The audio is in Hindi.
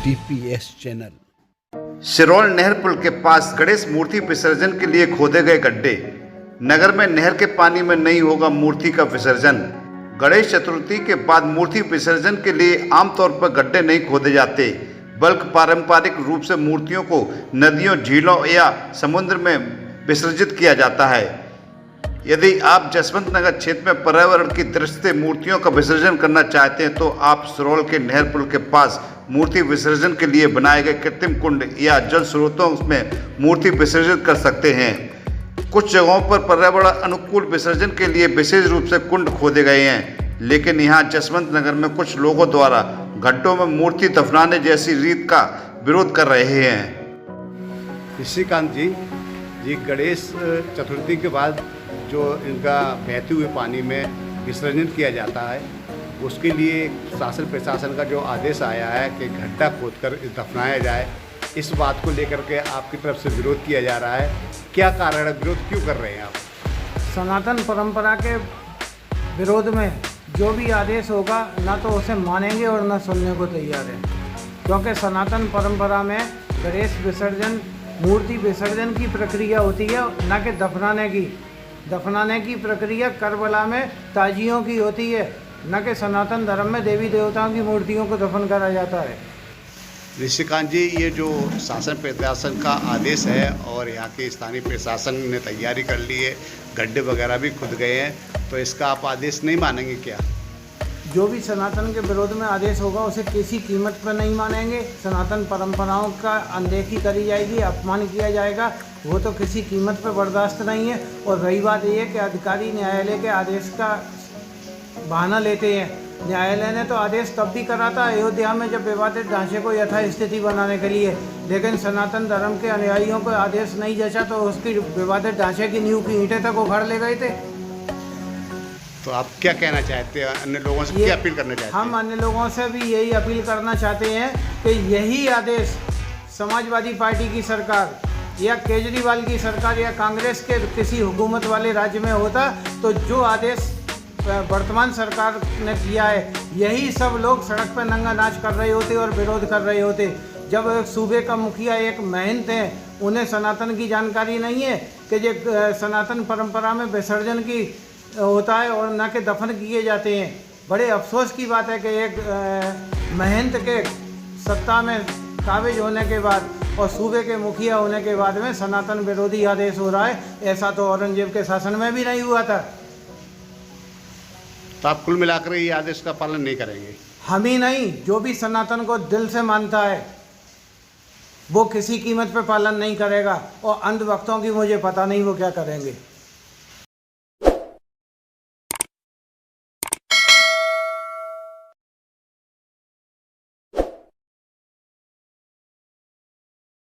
DPS channel. सिरोल नहर पुल के पास गणेश मूर्ति विसर्जन के लिए खोदे गए गड्ढे। नगर में नहर के पानी में नहीं होगा मूर्ति का विसर्जन। गणेश चतुर्थी के बाद मूर्ति विसर्जन के लिए आमतौर पर गड्ढे नहीं खोदे जाते, बल्कि पारंपरिक रूप से मूर्तियों को नदियों, झीलों या समुद्र में विसर्जित किया जाता है। यदि आप जसवंत नगर क्षेत्र में पर्यावरण की दृष्टि से मूर्तियों का विसर्जन करना चाहते हैं तो आप सिरोल के नहर पुल के पास मूर्ति विसर्जन के लिए बनाए गए कृत्रिम कुंड या जल स्रोतों में मूर्ति विसर्जित कर सकते हैं। कुछ जगहों पर पर्यावरण अनुकूल विसर्जन के लिए विशेष रूप से कुंड खोदे गए हैं, लेकिन यहाँ जसवंत नगर में कुछ लोगों द्वारा गड्ढों में मूर्ति दफनाने जैसी रीत का विरोध कर रहे हैं। ऋषिकांत जी गणेश चतुर्थी के बाद जो इनका बहते हुए पानी में विसर्जन किया जाता है, उसके लिए शासन प्रशासन का जो आदेश आया है कि गड्ढा खोदकर दफनाया जाए, इस बात को लेकर के आपकी तरफ से विरोध किया जा रहा है। क्या कारण है, विरोध क्यों कर रहे हैं आप? सनातन परंपरा के विरोध में जो भी आदेश होगा ना तो उसे मानेंगे और ना सुनने को तैयार है, क्योंकि सनातन परंपरा में गणेश विसर्जन मूर्ति विसर्जन की प्रक्रिया होती है, ना कि दफनाने की प्रक्रिया करबला में ताजियों की होती है, न कि सनातन धर्म में देवी देवताओं की मूर्तियों को दफन करा जाता है। ऋषिकांत जी, ये जो शासन प्रशासन का आदेश है और यहाँ के स्थानीय प्रशासन ने तैयारी कर ली है, गड्ढे वगैरह भी खुद गए हैं, तो इसका आप आदेश नहीं मानेंगे क्या? जो भी सनातन के विरोध में आदेश होगा उसे किसी कीमत पर नहीं मानेंगे। सनातन परंपराओं का अनदेखी करी जाएगी, अपमान किया जाएगा, वो तो किसी कीमत पर बर्दाश्त नहीं है। और रही बात ये कि अधिकारी न्यायालय के आदेश का बहाना लेते हैं। न्यायालय ने तो आदेश तब भी करा था अयोध्या में, जब विवादित ढांचे को यथास्थिति बनाने के लिए, लेकिन सनातन धर्म के अनुयायियों को आदेश नहीं जचा तो उसकी विवादित ढांचे की नींव की ईंटें तक उखाड़ ले गए थे। तो आप क्या कहना चाहते हैं, अन्य लोगों से क्या अपील करना चाहते हैं? हम अन्य लोगों से भी यही अपील करना चाहते हैं कि यही आदेश समाजवादी पार्टी की सरकार या केजरीवाल की सरकार या कांग्रेस के किसी हुकूमत वाले राज्य में होता तो जो आदेश वर्तमान सरकार ने किया है, यही सब लोग सड़क पर नंगा नाच कर रहे होते और विरोध कर रहे होते। जब एक सूबे का मुखिया एक महंत है, उन्हें सनातन की जानकारी नहीं है कि ये सनातन परंपरा में विसर्जन की होता है और न कि दफन किए जाते हैं। बड़े अफसोस की बात है कि एक महंत के सत्ता में काबिज होने के बाद और सूबे के मुखिया होने के बाद में सनातन विरोधी आदेश हो रहा है। ऐसा तो औरंगजेब के शासन में भी नहीं हुआ था। तो आप कुल मिलाकर ये आदेश का पालन नहीं करेंगे? हम ही नहीं, जो भी सनातन को दिल से मानता है वो किसी कीमत पर पालन नहीं करेगा, और अंधभक्तों की मुझे पता नहीं वो क्या करेंगे।